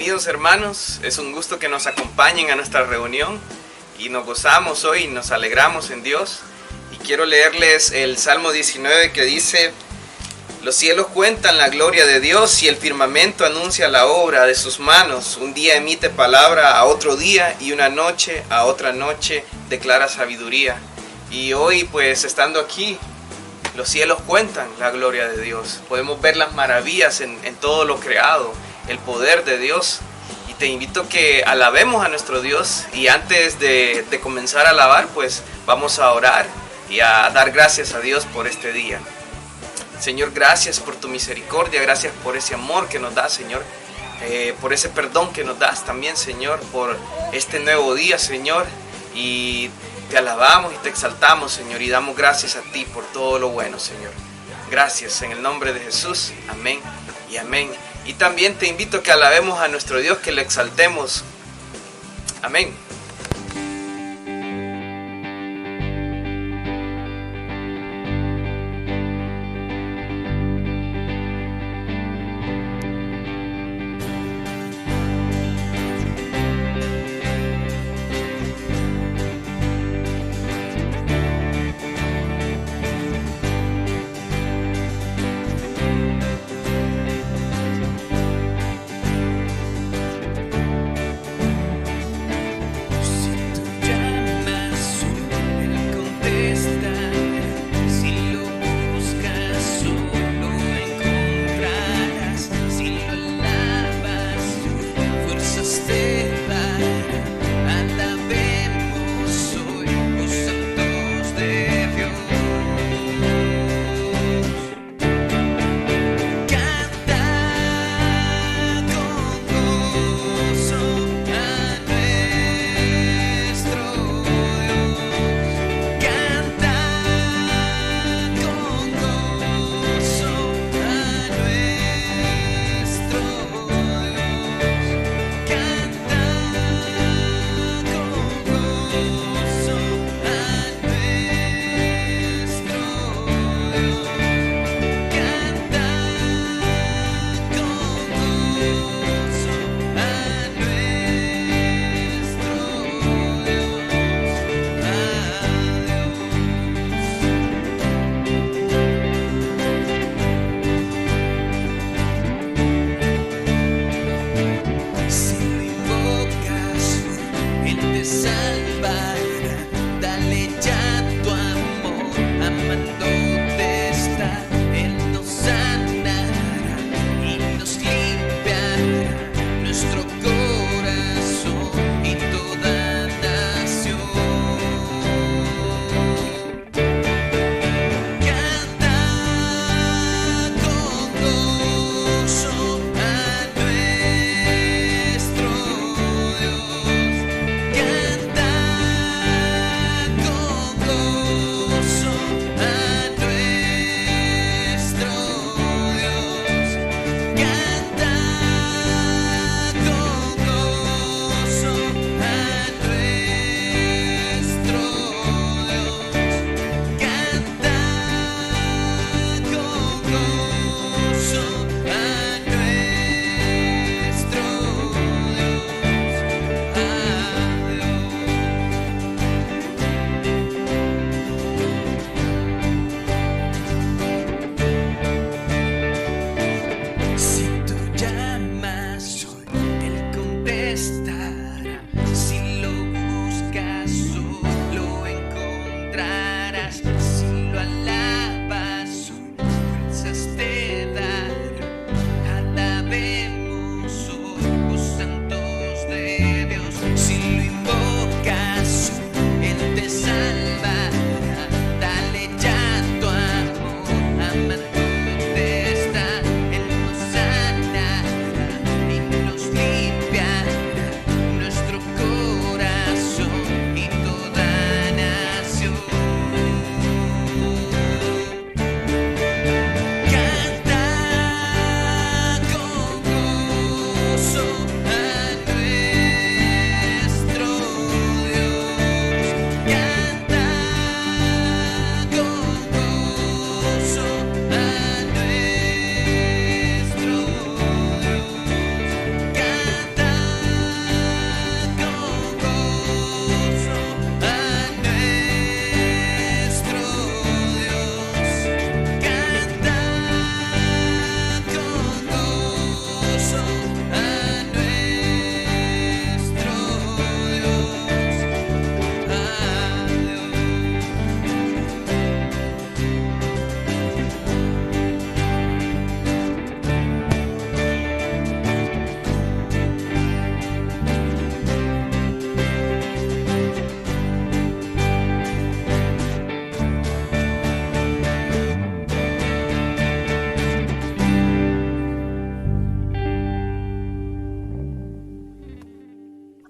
Bienvenidos hermanos, es un gusto que nos acompañen a nuestra reunión y nos gozamos hoy, nos alegramos en Dios. Y quiero leerles el Salmo 19 que dice: los cielos cuentan la gloria de Dios y el firmamento anuncia la obra de sus manos. Un día emite palabra a otro día y una noche a otra noche declara sabiduría. Y hoy, pues estando aquí, los cielos cuentan la gloria de Dios. Podemos ver las maravillas en todo lo creado, el poder de Dios. Y te invito a que alabemos a nuestro Dios. Y antes de comenzar a alabar, pues vamos a orar y a dar gracias a Dios por este día. Señor, gracias por tu misericordia, gracias por ese amor que nos das, Señor, por ese perdón que nos das también, Señor, por este nuevo día, Señor, y te alabamos y te exaltamos, Señor, y damos gracias a ti por todo lo bueno, Señor. Gracias, en el nombre de Jesús, amén y amén. Y también te invito a que alabemos a nuestro Dios, que lo exaltemos, amén.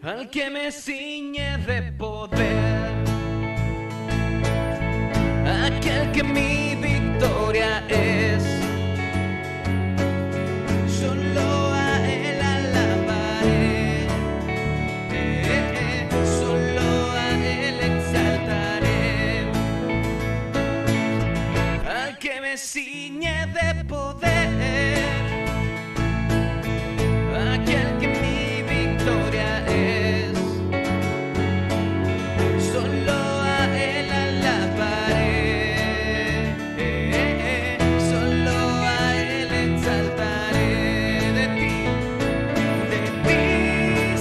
al que me ciñe de poder, aquel que mi victoria es. Solo a él alabaré, solo a él exaltaré, al que me ciñe de poder, aquel que mi victoria es. Solo a él alabaré, solo a él exaltaré. De ti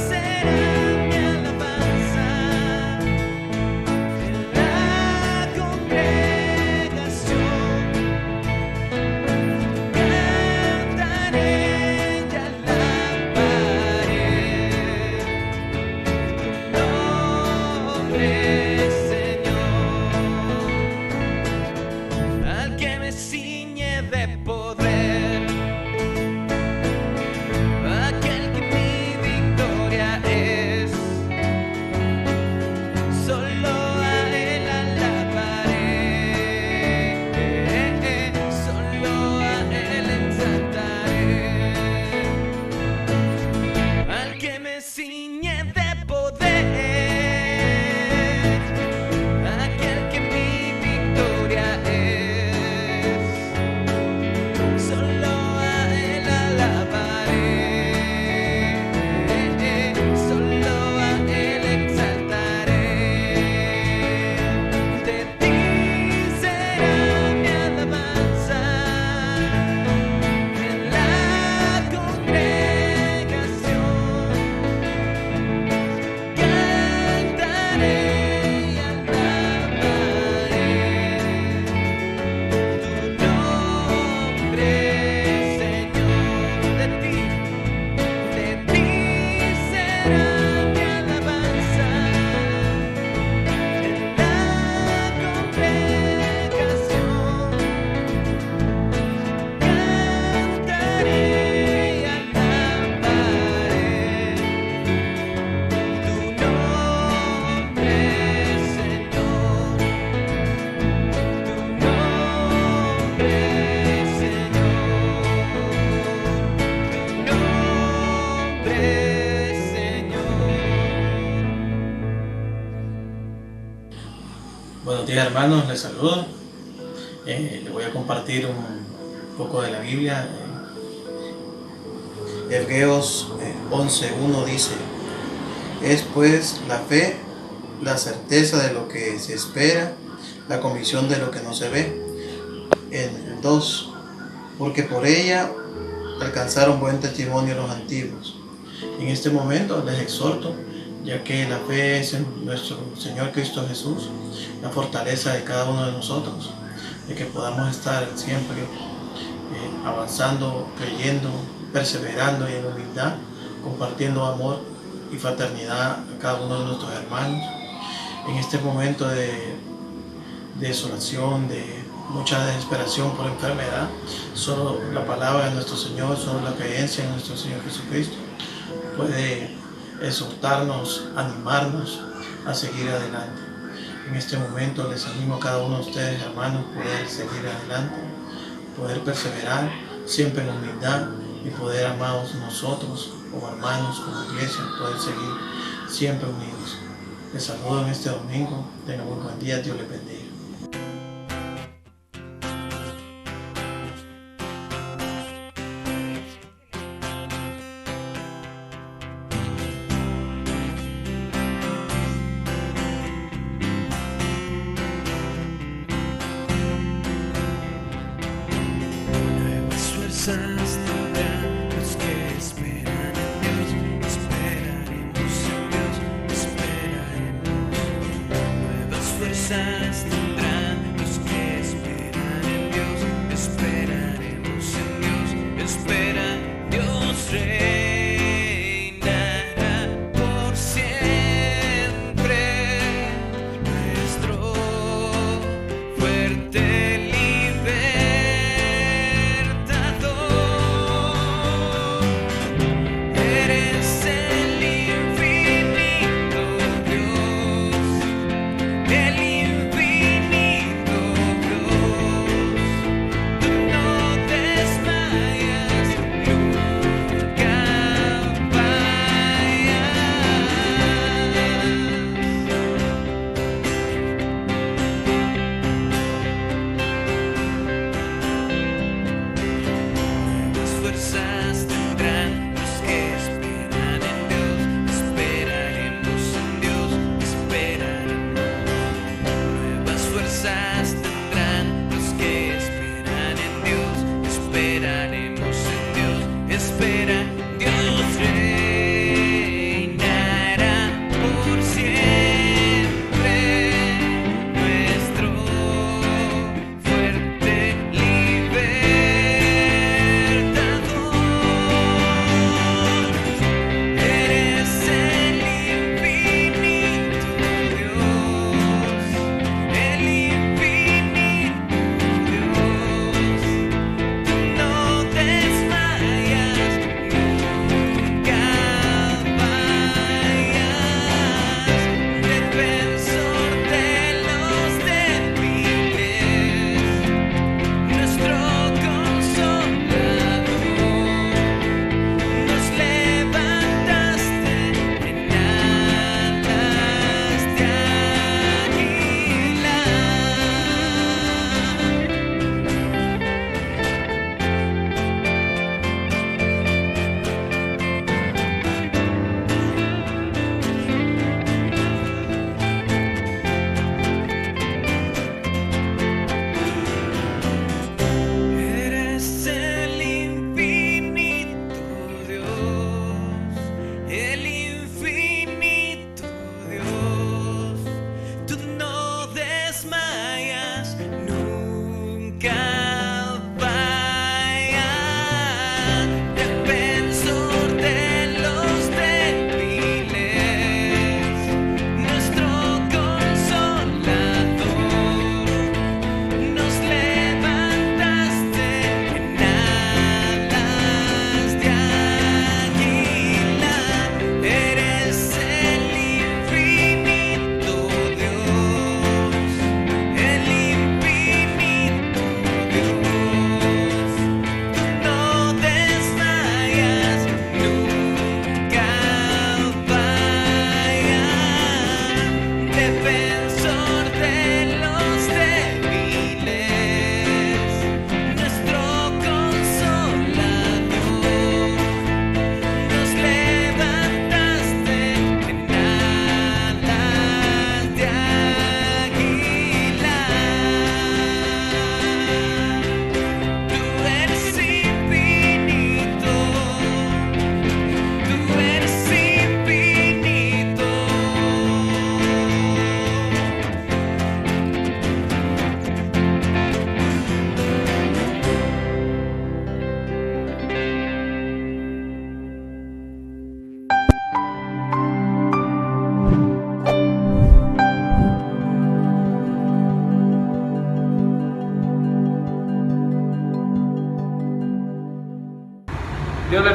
será mi alabanza en la congregación. Cantaré y alabaré tu nombre, Señor, al que me ciñe de poder, aquel que mi victoria es. Solo a él alabaré, solo a él exaltaré, al que me ciñe de poder, aquel que mi victoria es. Solo a él alabaré, solo a él exaltaré. De ti será mi alabanza en la congregación. Cantaré y alabaré tu nombre, Señor. De ti será mi alabanza en la congregación. Cantaré y alabaré tu nombre, Señor. Tu nombre, Señor. Buenos días, hermanos, les saludo. Les voy a compartir un poco de la Biblia. Hebreos 11:1 dice: es pues la fe, la certeza de lo que se espera, la convicción de lo que no se ve. En el 2, porque por ella alcanzaron buen testimonio los antiguos. En este momento les exhorto, ya que la fe es en nuestro Señor Cristo Jesús, la fortaleza de cada uno de nosotros, de que podamos estar siempre avanzando, creyendo, perseverando y en humildad, compartiendo amor y fraternidad a cada uno de nuestros hermanos. En este momento de desolación, de mucha desesperación por enfermedad, solo la palabra de nuestro Señor, solo la creencia en nuestro Señor Jesucristo puede exhortarnos, animarnos a seguir adelante. En este momento les animo a cada uno de ustedes, hermanos, poder seguir adelante, poder perseverar siempre en humildad y poder, amados nosotros como hermanos, como iglesia, poder seguir siempre unidos. Les saludo en este domingo. Tengan un buen día. Dios les bendiga. Tendrán los que esperan en Dios, esperaremos en Dios, esperaremos. Nuevas fuerzas tendrán los que esperan en Dios, esperaremos en Dios, espera, Dios reinará por siempre, nuestro fuerte libertador. Eres el infinito.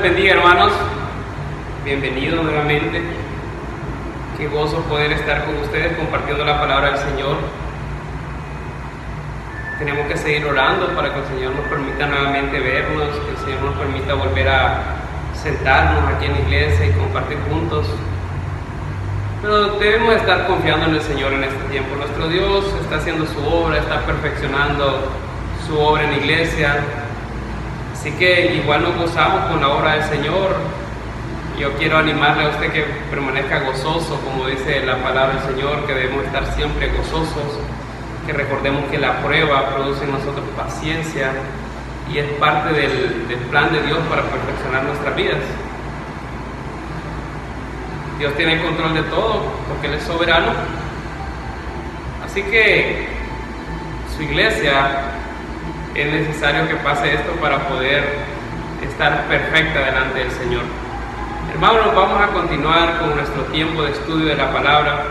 bendiga, hermanos. Bienvenidos nuevamente. Qué gozo poder estar con ustedes compartiendo la palabra del Señor. Tenemos que seguir orando para que el Señor nos permita nuevamente vernos, que el Señor nos permita volver a sentarnos aquí en la iglesia y compartir juntos. Pero debemos estar confiando en el Señor en este tiempo. Nuestro Dios está haciendo su obra, está perfeccionando su obra en la iglesia. Así que igual nos gozamos con la obra del Señor. Yo quiero animarle a usted que permanezca gozoso, como dice la palabra del Señor, que debemos estar siempre gozosos, que recordemos que la prueba produce en nosotros paciencia y es parte del plan de Dios para perfeccionar nuestras vidas. Dios tiene el control de todo porque Él es soberano. Así que su iglesia es necesario que pase esto para poder estar perfecta delante del Señor. Hermanos, vamos a continuar con nuestro tiempo de estudio de la palabra.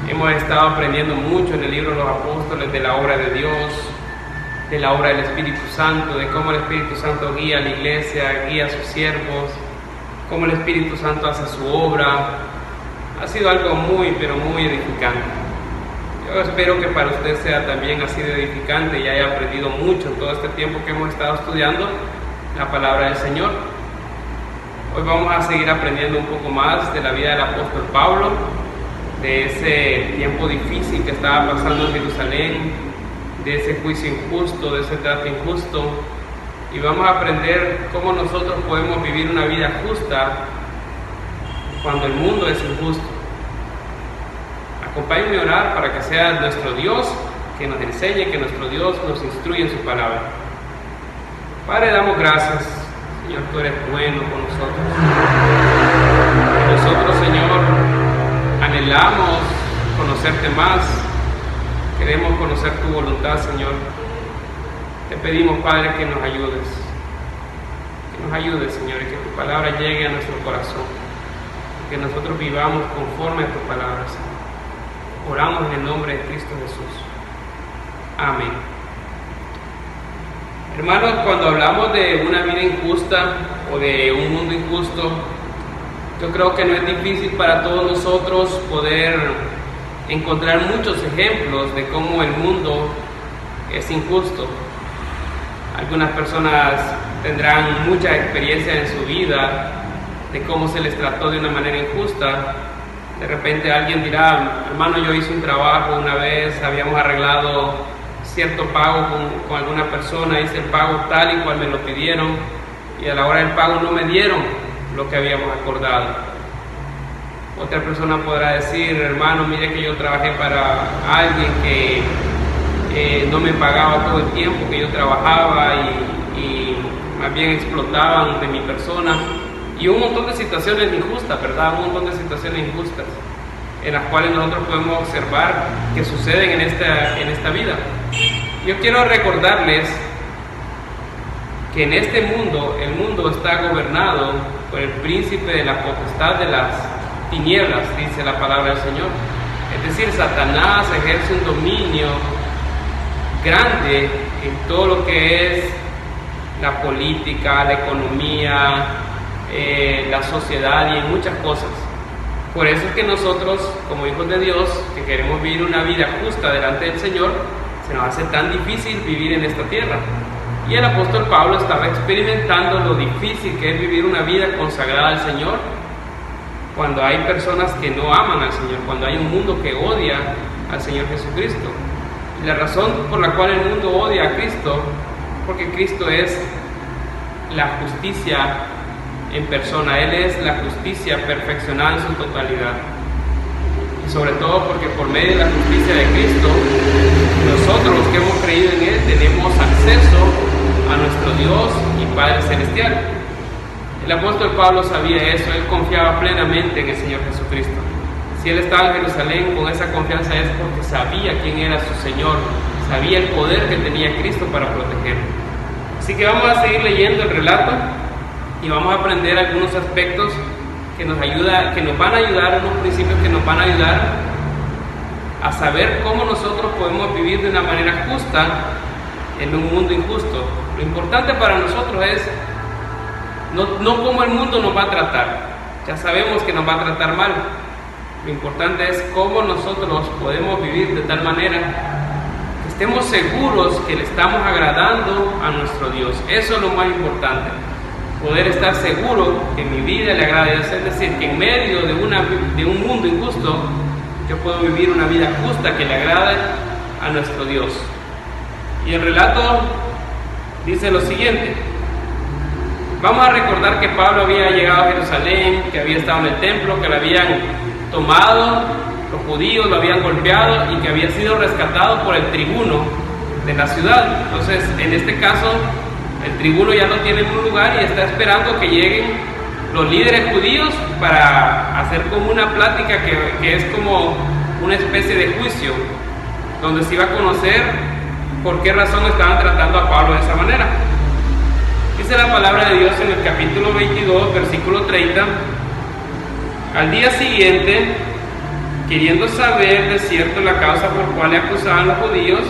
Hemos estado aprendiendo mucho en el libro de los apóstoles de la obra de Dios, de la obra del Espíritu Santo, de cómo el Espíritu Santo guía a la iglesia, guía a sus siervos, cómo el Espíritu Santo hace su obra. Ha sido algo muy, pero muy edificante. Yo espero que para usted sea también así de edificante y haya aprendido mucho en todo este tiempo que hemos estado estudiando la palabra del Señor. Hoy vamos a seguir aprendiendo un poco más de la vida del apóstol Pablo, de ese tiempo difícil que estaba pasando en Jerusalén, de ese juicio injusto, de ese trato injusto, y vamos a aprender cómo nosotros podemos vivir una vida justa cuando el mundo es injusto. Acompáñenme a orar para que sea nuestro Dios que nos enseñe, que nuestro Dios nos instruya en su palabra. Padre, damos gracias, Señor, tú eres bueno con nosotros. Nosotros, Señor, anhelamos conocerte más, queremos conocer tu voluntad, Señor. Te pedimos, Padre, que nos ayudes, Señor, y que tu palabra llegue a nuestro corazón, que nosotros vivamos conforme a tu palabra, Señor. Oramos en el nombre de Cristo Jesús. Amén. Hermanos, cuando hablamos de una vida injusta o de un mundo injusto, yo creo que no es difícil para todos nosotros poder encontrar muchos ejemplos de cómo el mundo es injusto. Algunas personas tendrán mucha experiencia en su vida de cómo se les trató de una manera injusta. De repente alguien dirá: hermano, yo hice un trabajo una vez, habíamos arreglado cierto pago con alguna persona, hice el pago tal y cual me lo pidieron, y a la hora del pago no me dieron lo que habíamos acordado. Otra persona podrá decir: hermano, mire que yo trabajé para alguien que no me pagaba todo el tiempo que yo trabajaba y más bien explotaban de mi persona. Y un montón de situaciones injustas, ¿verdad? Un montón de situaciones injustas en las cuales nosotros podemos observar que suceden en esta vida. Yo quiero recordarles que en este mundo, el mundo está gobernado por el príncipe de la potestad de las tinieblas, dice la palabra del Señor. Es decir, Satanás ejerce un dominio grande en todo lo que es la política, la economía, la sociedad y en muchas cosas. Por eso es que nosotros, como hijos de Dios, que queremos vivir una vida justa delante del Señor, se nos hace tan difícil vivir en esta tierra. Y el apóstol Pablo estaba experimentando lo difícil que es vivir una vida consagrada al Señor cuando hay personas que no aman al Señor, cuando hay un mundo que odia al Señor Jesucristo. Y la razón por la cual el mundo odia a Cristo, porque Cristo es la justicia en persona. Él es la justicia perfeccionada en su totalidad. Y sobre todo porque por medio de la justicia de Cristo, nosotros los que hemos creído en Él tenemos acceso a nuestro Dios y Padre Celestial. El apóstol Pablo sabía eso, él confiaba plenamente en el Señor Jesucristo. Si él estaba en Jerusalén con esa confianza es porque sabía quién era su Señor, sabía el poder que tenía Cristo para protegerlo. Así que vamos a seguir leyendo el relato y vamos a aprender algunos aspectos que nos van a ayudar, unos principios que nos van a ayudar a saber cómo nosotros podemos vivir de una manera justa en un mundo injusto. Lo importante para nosotros es no como el mundo nos va a tratar. Ya sabemos que nos va a tratar mal. Lo importante es cómo nosotros podemos vivir de tal manera que estemos seguros que le estamos agradando a nuestro Dios. Eso es lo más importante, poder estar seguro que mi vida le agrada a Dios. Es decir, que en medio de un mundo injusto, yo puedo vivir una vida justa que le agrade a nuestro Dios. Y el relato dice lo siguiente. Vamos a recordar que Pablo había llegado a Jerusalén, que había estado en el templo, que lo habían tomado, los judíos lo habían golpeado y que había sido rescatado por el tribuno de la ciudad. Entonces, en este caso, el tribuno ya no tiene un lugar y está esperando que lleguen los líderes judíos para hacer como una plática que es como una especie de juicio, donde se iba a conocer por qué razón estaban tratando a Pablo de esa manera. Dice la palabra de Dios en el capítulo 22, versículo 30. Al día siguiente, queriendo saber de cierto la causa por cual le acusaban los judíos,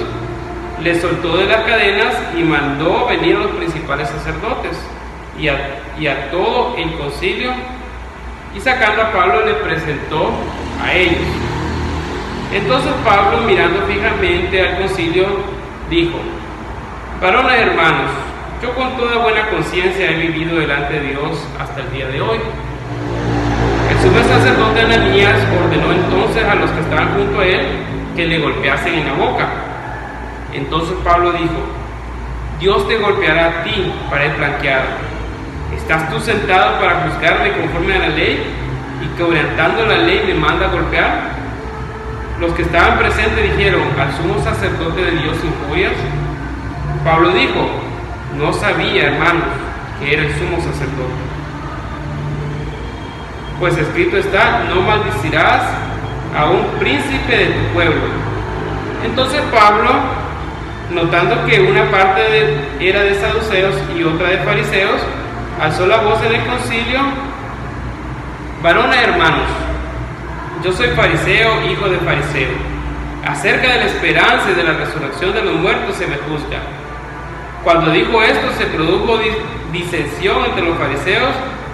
le soltó de las cadenas y mandó venir a los principales sacerdotes y a todo el concilio, y sacando a Pablo le presentó a ellos. Entonces Pablo, mirando fijamente al concilio, dijo: varones hermanos, yo con toda buena conciencia he vivido delante de Dios hasta el día de hoy. El sumo sacerdote Ananías ordenó entonces a los que estaban junto a él que le golpeasen en la boca. Entonces Pablo dijo: Dios te golpeará a ti, pared blanqueada. ¿Estás tú sentado para juzgarme conforme a la ley y quebrantando la ley me manda a golpear? Los que estaban presentes dijeron: ¿al sumo sacerdote de Dios injurias? Pablo dijo: no sabía, hermanos, que era el sumo sacerdote. Pues escrito está: no maldecirás a un príncipe de tu pueblo. Entonces Pablo, notando que una parte era de saduceos y otra de fariseos, alzó la voz en el concilio: varones hermanos, yo soy fariseo, hijo de fariseo. Acerca de la esperanza y de la resurrección de los muertos se me juzga. Cuando dijo esto, se produjo disensión entre los fariseos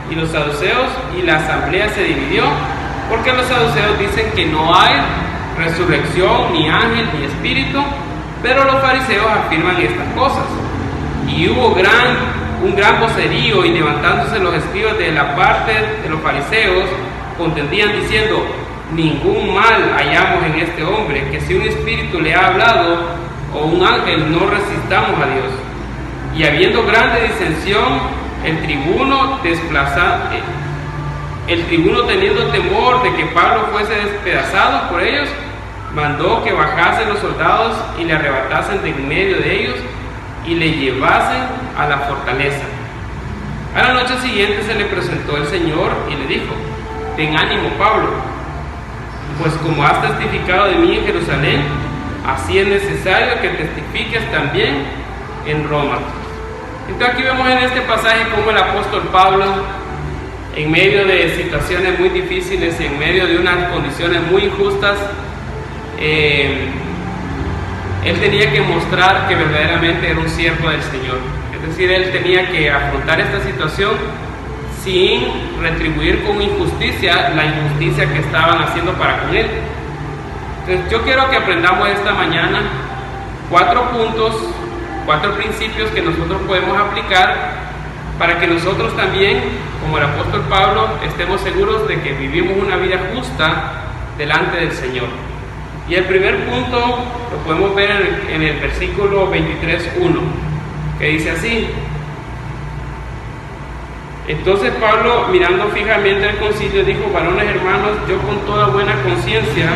y los saduceos, y la asamblea se dividió, porque los saduceos dicen que no hay resurrección, ni ángel, ni espíritu, pero los fariseos afirman estas cosas. Y hubo un gran vocerío, y levantándose los escribas de la parte de los fariseos, contendían diciendo: ningún mal hallamos en este hombre, que si un espíritu le ha hablado o un ángel, no resistamos a Dios. Y habiendo grande disensión, el tribuno teniendo temor de que Pablo fuese despedazado por ellos, mandó que bajasen los soldados y le arrebatasen de en medio de ellos y le llevasen a la fortaleza. A la noche siguiente se le presentó el Señor y le dijo: ten ánimo, Pablo, pues como has testificado de mí en Jerusalén, así es necesario que testifiques también en Roma. Entonces aquí vemos en este pasaje cómo el apóstol Pablo, en medio de situaciones muy difíciles y en medio de unas condiciones muy injustas, él tenía que mostrar que verdaderamente era un siervo del Señor. Es decir, él tenía que afrontar esta situación sin retribuir con injusticia la injusticia que estaban haciendo para con él. Entonces yo quiero que aprendamos esta mañana 4 puntos, 4 principios que nosotros podemos aplicar para que nosotros también, como el apóstol Pablo, estemos seguros de que vivimos una vida justa delante del Señor. Y el primer punto lo podemos ver en el versículo 23:1, que dice así: entonces Pablo, mirando fijamente al concilio, dijo: varones hermanos, yo con toda buena conciencia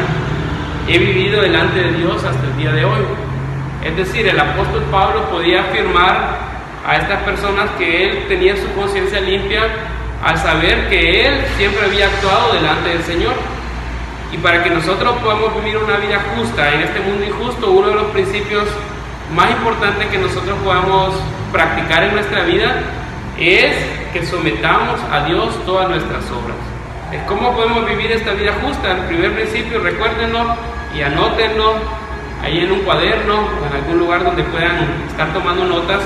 he vivido delante de Dios hasta el día de hoy. Es decir, el apóstol Pablo podía afirmar a estas personas que él tenía su conciencia limpia al saber que él siempre había actuado delante del Señor. Y para que nosotros podamos vivir una vida justa en este mundo injusto, uno de los principios más importantes que nosotros podamos practicar en nuestra vida es que sometamos a Dios todas nuestras obras. ¿Cómo podemos vivir esta vida justa? El primer principio, recuérdenlo y anótenlo ahí en un cuaderno o en algún lugar donde puedan estar tomando notas.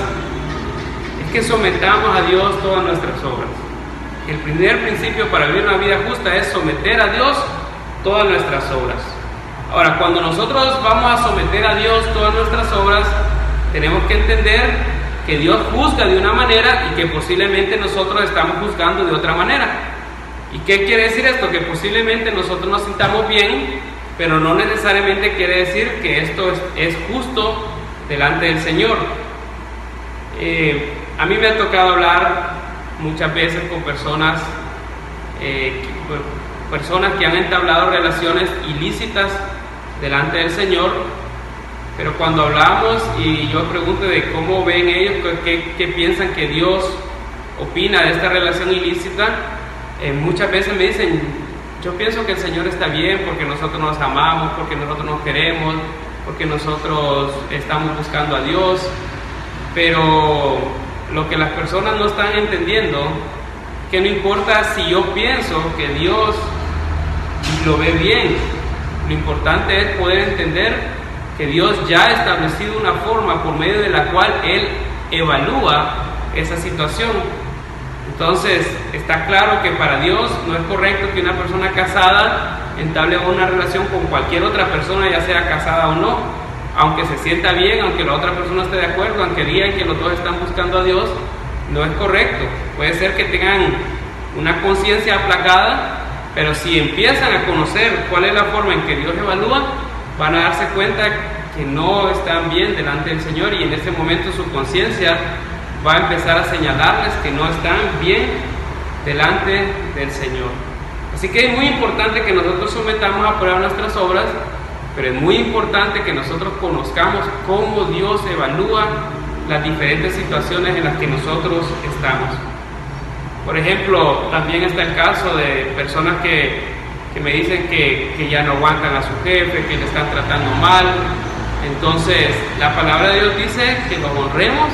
Es que sometamos a Dios todas nuestras obras. El primer principio para vivir una vida justa es someter a Dios todas nuestras obras. Ahora, cuando nosotros vamos a someter a Dios todas nuestras obras, tenemos que entender que Dios juzga de una manera y que posiblemente nosotros estamos juzgando de otra manera. ¿Y qué quiere decir esto? Que posiblemente nosotros nos sintamos bien, pero no necesariamente quiere decir que esto es justo delante del Señor. A mí me ha tocado hablar muchas veces con personas que han entablado relaciones ilícitas delante del Señor, pero cuando hablamos y yo pregunto de cómo ven ellos, qué piensan que Dios opina de esta relación ilícita, muchas veces me dicen: yo pienso que el Señor está bien porque nosotros nos amamos, porque nosotros nos queremos, porque nosotros estamos buscando a Dios. Pero lo que las personas no están entendiendo, que no importa si yo pienso que Dios lo ve bien, lo importante es poder entender que Dios ya ha establecido una forma por medio de la cual Él evalúa esa situación. Entonces, está claro que para Dios no es correcto que una persona casada entable una relación con cualquier otra persona, ya sea casada o no, aunque se sienta bien, aunque la otra persona esté de acuerdo, aunque digan que los dos están buscando a Dios. No es correcto. Puede ser que tengan una conciencia aplacada, pero si empiezan a conocer cuál es la forma en que Dios evalúa, van a darse cuenta que no están bien delante del Señor, y en ese momento su conciencia va a empezar a señalarles que no están bien delante del Señor. Así que es muy importante que nosotros sometamos a prueba nuestras obras, pero es muy importante que nosotros conozcamos cómo Dios evalúa las diferentes situaciones en las que nosotros estamos. Por ejemplo, también está el caso de personas que me dicen que ya no aguantan a su jefe, que le están tratando mal. Entonces, la palabra de Dios dice que los honremos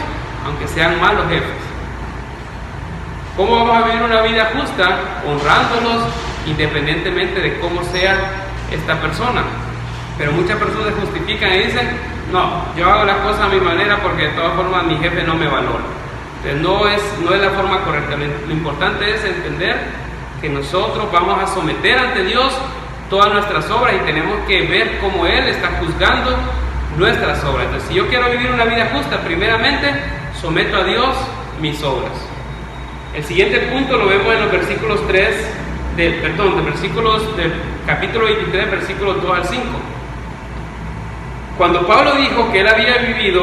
aunque sean malos jefes. ¿Cómo vamos a vivir una vida justa? Honrándolos independientemente de cómo sea esta persona. Pero muchas personas justifican y dicen: no, yo hago las cosas a mi manera porque de todas formas mi jefe no me valora. Entonces no es la forma correcta. Lo importante es entender que nosotros vamos a someter ante Dios todas nuestras obras y tenemos que ver cómo Él está juzgando nuestras obras. Entonces, si yo quiero vivir una vida justa, primeramente someto a Dios mis obras. El siguiente punto lo vemos en los versículos del capítulo 23, versículos 2 al 5. Cuando Pablo dijo que él había vivido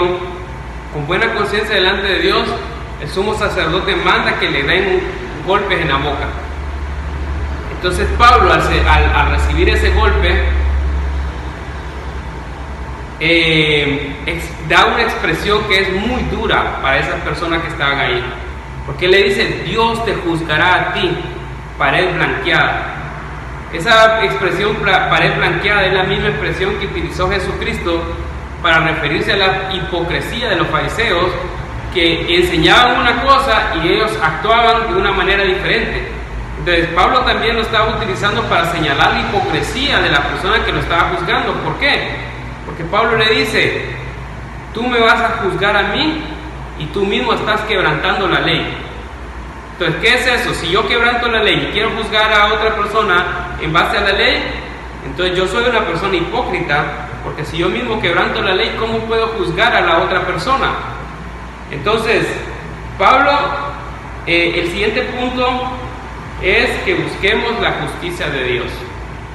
con buena conciencia delante de Dios, el sumo sacerdote manda que le den golpes en la boca. Entonces Pablo, al recibir ese golpe, da una expresión que es muy dura para esas personas que estaban ahí, porque le dice: Dios te juzgará a ti, pared blanqueada. Esa expresión pared blanqueada es la misma expresión que utilizó Jesucristo para referirse a la hipocresía de los fariseos, que enseñaban una cosa y ellos actuaban de una manera diferente. Entonces Pablo también lo estaba utilizando para señalar la hipocresía de la persona que lo estaba juzgando. ¿Por qué? Porque Pablo le dice: tú me vas a juzgar a mí y tú mismo estás quebrantando la ley. Entonces, ¿qué es eso? Si yo quebranto la ley y quiero juzgar a otra persona en base a la ley, entonces yo soy una persona hipócrita, porque si yo mismo quebranto la ley, ¿cómo puedo juzgar a la otra persona? Entonces, Pablo, el siguiente punto es que busquemos la justicia de Dios.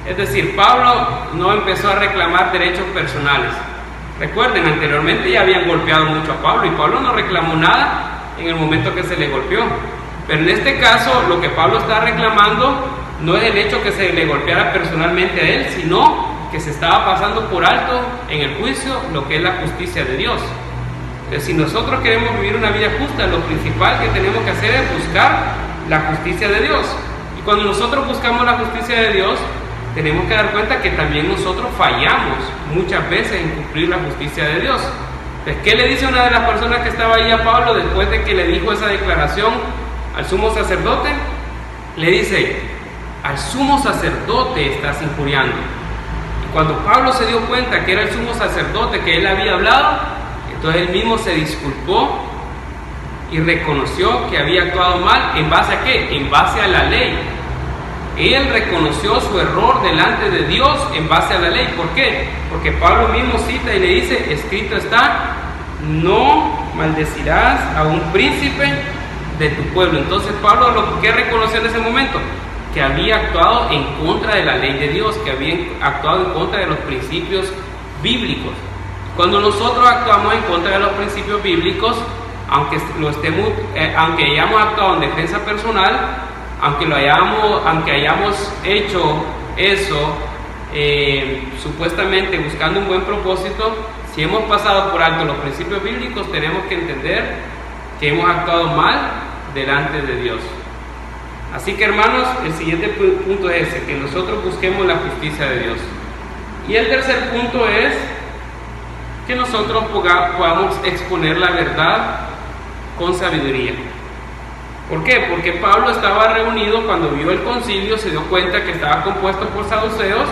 Es decir, Pablo no empezó a reclamar derechos personales. Recuerden, anteriormente ya habían golpeado mucho a Pablo y Pablo no reclamó nada en el momento que se le golpeó. Pero en este caso, lo que Pablo está reclamando no es el hecho que se le golpeara personalmente a él, sino que se estaba pasando por alto en el juicio lo que es la justicia de Dios. Entonces, si nosotros queremos vivir una vida justa, lo principal que tenemos que hacer es buscar la justicia de Dios. Y cuando nosotros buscamos la justicia de Dios, tenemos que dar cuenta que también nosotros fallamos muchas veces en cumplir la justicia de Dios. Entonces, ¿qué le dice una de las personas que estaba ahí a Pablo después de que le dijo esa declaración al sumo sacerdote? Le dice: al sumo sacerdote estás injuriando. Y cuando Pablo se dio cuenta que era el sumo sacerdote que él había hablado, entonces él mismo se disculpó y reconoció que había actuado mal. ¿En base a qué? En base a la ley. Él reconoció su error delante de Dios en base a la ley. ¿Por qué? Porque Pablo mismo cita y le dice, escrito está, no maldecirás a un príncipe de tu pueblo. Entonces Pablo lo que reconoció en ese momento, que había actuado en contra de la ley de Dios, que había actuado en contra de los principios bíblicos. Cuando nosotros actuamos en contra de los principios bíblicos, aunque hayamos actuado en defensa personal, aunque hayamos hecho eso supuestamente buscando un buen propósito, si hemos pasado por alto los principios bíblicos, tenemos que entender que hemos actuado mal delante de Dios. Así que, hermanos, el siguiente punto es ese, que nosotros busquemos la justicia de Dios. Y el tercer punto es que nosotros podamos exponer la verdad con sabiduría. ¿Por qué? Porque Pablo estaba reunido cuando vio el concilio, se dio cuenta que estaba compuesto por saduceos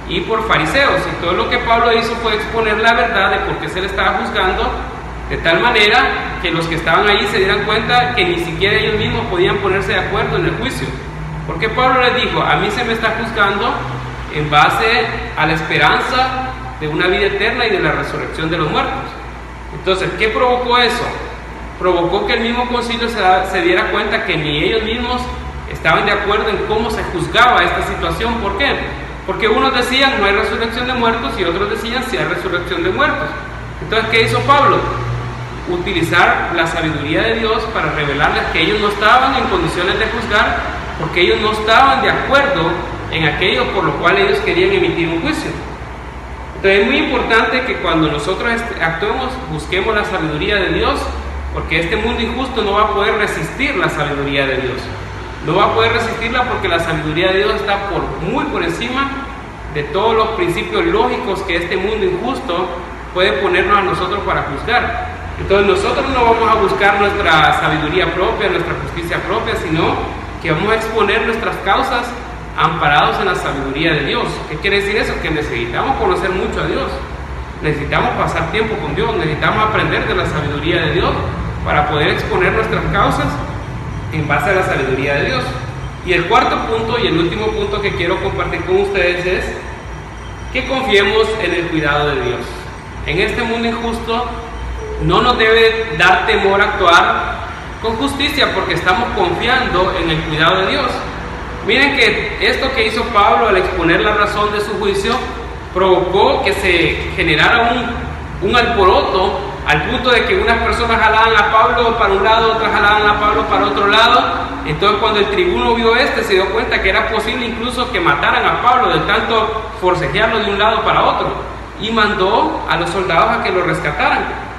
y por fariseos, y todo lo que Pablo hizo fue exponer la verdad de por qué se le estaba juzgando, de tal manera que los que estaban ahí se dieran cuenta que ni siquiera ellos mismos podían ponerse de acuerdo en el juicio. Porque Pablo les dijo, a mí se me está juzgando en base a la esperanza de una vida eterna y de la resurrección de los muertos. Entonces, ¿qué provocó eso? Provocó que el mismo concilio se diera cuenta que ni ellos mismos estaban de acuerdo en cómo se juzgaba esta situación. ¿Por qué? Porque unos decían no hay resurrección de muertos y otros decían sí hay resurrección de muertos. Entonces, ¿qué hizo Pablo? Utilizar la sabiduría de Dios para revelarles que ellos no estaban en condiciones de juzgar, porque ellos no estaban de acuerdo en aquello por lo cual ellos querían emitir un juicio. Entonces es muy importante que cuando nosotros actuemos, busquemos la sabiduría de Dios, porque este mundo injusto no va a poder resistir la sabiduría de Dios. No va a poder resistirla porque la sabiduría de Dios está muy por encima de todos los principios lógicos que este mundo injusto puede ponernos a nosotros para juzgar. Entonces nosotros no vamos a buscar nuestra sabiduría propia, nuestra justicia propia, sino que vamos a exponer nuestras causas amparados en la sabiduría de Dios. ¿Qué quiere decir eso? Que necesitamos conocer mucho a Dios, necesitamos pasar tiempo con Dios, necesitamos aprender de la sabiduría de Dios para poder exponer nuestras causas en base a la sabiduría de Dios. Y el cuarto punto y el último punto que quiero compartir con ustedes es que confiemos en el cuidado de Dios. En este mundo injusto no nos debe dar temor actuar con justicia porque estamos confiando en el cuidado de Dios. Miren que esto que hizo Pablo al exponer la razón de su juicio provocó que se generara un alboroto al punto de que unas personas jalaban a Pablo para un lado, otras jalaban a Pablo para otro lado. Entonces cuando el tribuno vio se dio cuenta que era posible incluso que mataran a Pablo de tanto forcejearlo de un lado para otro, y mandó a los soldados a que lo rescataran.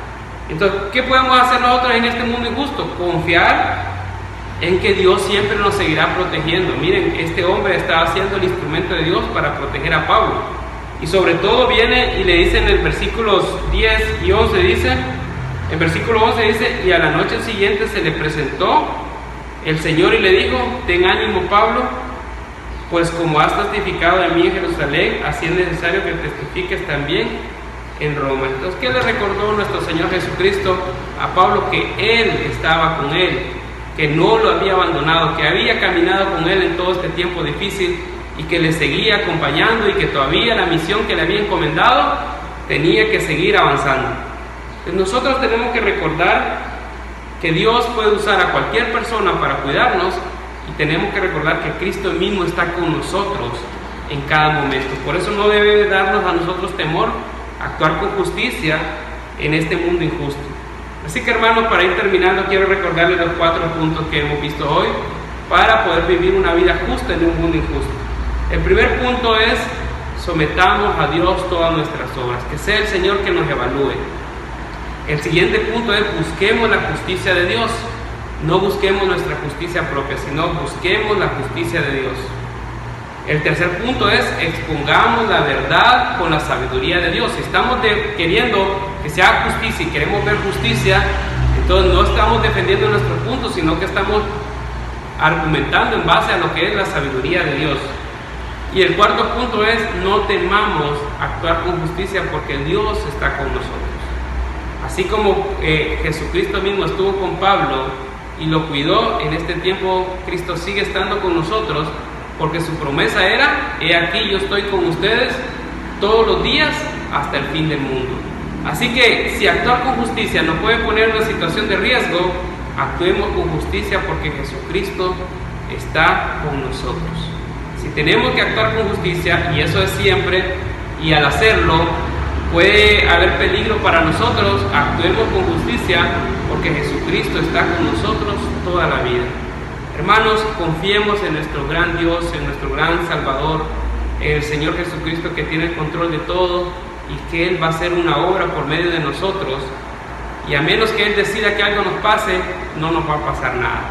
Entonces, ¿qué podemos hacer nosotros en este mundo injusto? Confiar en que Dios siempre nos seguirá protegiendo. Miren, este hombre estaba siendo el instrumento de Dios para proteger a Pablo. Y sobre todo viene y le dice en el versículos 10 y 11, dice, en versículo 11 dice, y a la noche siguiente se le presentó el Señor y le dijo, ten ánimo Pablo, pues como has testificado de mí en Jerusalén, así es necesario que testifiques también en Roma. Entonces, ¿qué le recordó nuestro Señor Jesucristo a Pablo? Que Él estaba con él, que no lo había abandonado, que había caminado con él en todo este tiempo difícil y que le seguía acompañando y que todavía la misión que le había encomendado tenía que seguir avanzando. Entonces, nosotros tenemos que recordar que Dios puede usar a cualquier persona para cuidarnos y tenemos que recordar que Cristo mismo está con nosotros en cada momento. Por eso no debe darnos a nosotros temor actuar con justicia en este mundo injusto. Así que, hermanos, para ir terminando, quiero recordarles los 4 puntos que hemos visto hoy para poder vivir una vida justa en un mundo injusto. El primer punto es: sometamos a Dios todas nuestras obras, que sea el Señor que nos evalúe. El siguiente punto es: busquemos la justicia de Dios. No busquemos nuestra justicia propia, sino busquemos la justicia de Dios. El tercer punto es: expongamos la verdad con la sabiduría de Dios. Si estamos queriendo que se haga justicia y queremos ver justicia, entonces no estamos defendiendo nuestros puntos, sino que estamos argumentando en base a lo que es la sabiduría de Dios. Y el cuarto punto es: no temamos actuar con justicia porque Dios está con nosotros. Así como Jesucristo mismo estuvo con Pablo y lo cuidó, en este tiempo Cristo sigue estando con nosotros, porque su promesa era: he aquí yo estoy con ustedes todos los días hasta el fin del mundo. Así que si actuar con justicia nos puede poner en una situación de riesgo, actuemos con justicia porque Jesucristo está con nosotros. Si tenemos que actuar con justicia, y eso es siempre, y al hacerlo puede haber peligro para nosotros, actuemos con justicia porque Jesucristo está con nosotros toda la vida. Hermanos, confiemos en nuestro gran Dios, en nuestro gran Salvador, en el Señor Jesucristo, que tiene el control de todo y que Él va a hacer una obra por medio de nosotros, y a menos que Él decida que algo nos pase, no nos va a pasar nada.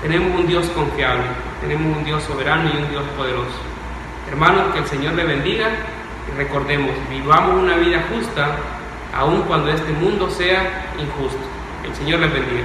Tenemos un Dios confiable, tenemos un Dios soberano y un Dios poderoso. Hermanos, que el Señor le bendiga, y recordemos, vivamos una vida justa, aun cuando este mundo sea injusto. El Señor les bendiga.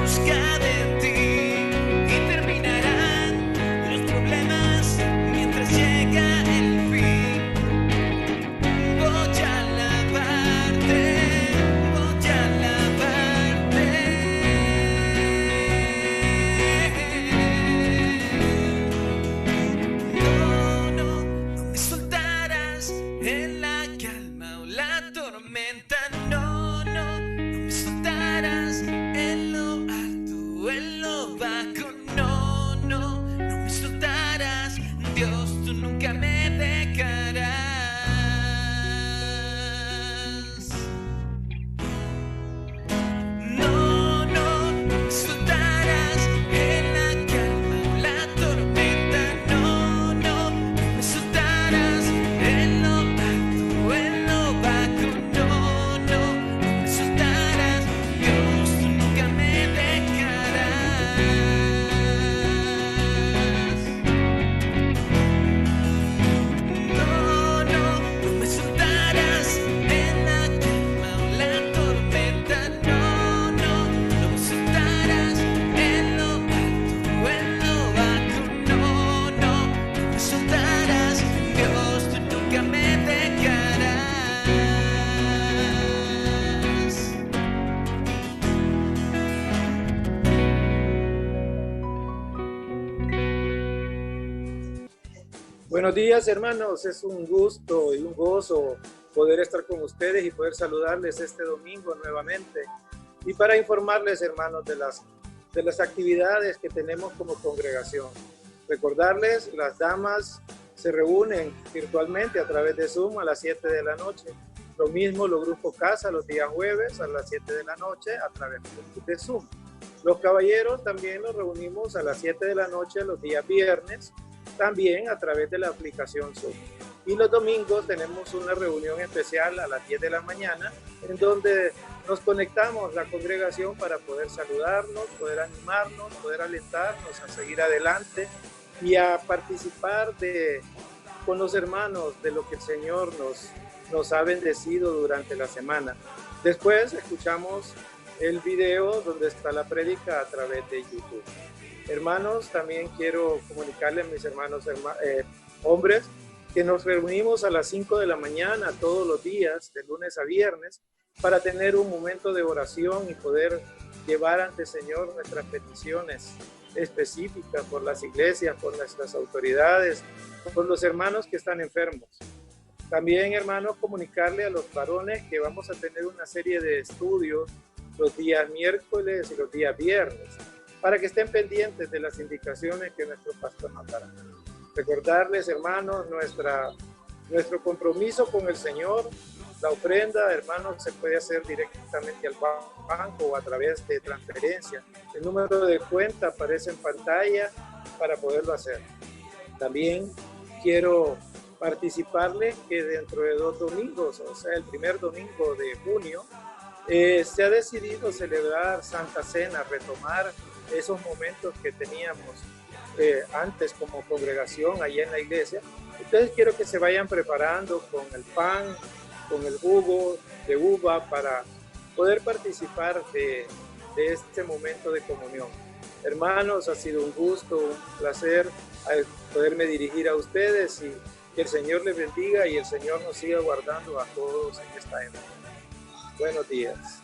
busca de ti y terminarán los problemas mientras Buenos días, hermanos. Es un gusto y un gozo poder estar con ustedes y poder saludarles este domingo nuevamente. Y para informarles, hermanos, de las actividades que tenemos como congregación. Recordarles, las damas se reúnen virtualmente a través de Zoom a las 7 de la noche. Lo mismo los grupos casa los días jueves a las 7 de la noche a través de Zoom. Los caballeros también nos reunimos a las 7 de la noche los días viernes, también a través de la aplicación Zoom. Y los domingos tenemos una reunión especial a las 10 de la mañana, en donde nos conectamos la congregación para poder saludarnos, poder animarnos, poder alentarnos a seguir adelante y a participar con los hermanos de lo que el Señor nos ha bendecido durante la semana. Después escuchamos el video donde está la prédica a través de YouTube. Hermanos, también quiero comunicarles a mis hermanos hombres que nos reunimos a las 5 de la mañana todos los días, de lunes a viernes, para tener un momento de oración y poder llevar ante el Señor nuestras peticiones específicas por las iglesias, por nuestras autoridades, por los hermanos que están enfermos. También, hermanos, comunicarle a los varones que vamos a tener una serie de estudios los días miércoles y los días viernes, para que estén pendientes de las indicaciones que nuestro pastor nos dará. Recordarles, hermanos, nuestro compromiso con el Señor. La ofrenda, hermanos, se puede hacer directamente al banco o a través de transferencia. El número de cuenta aparece en pantalla para poderlo hacer. También quiero participarles que dentro de 2 domingos, o sea, el primer domingo de junio, se ha decidido celebrar Santa Cena, retomar esos momentos que teníamos antes como congregación allá en la iglesia. Entonces quiero que se vayan preparando con el pan, con el jugo de uva para poder participar de este momento de comunión. Hermanos, ha sido un gusto, un placer poderme dirigir a ustedes y que el Señor les bendiga y el Señor nos siga guardando a todos en esta época. Buenos días.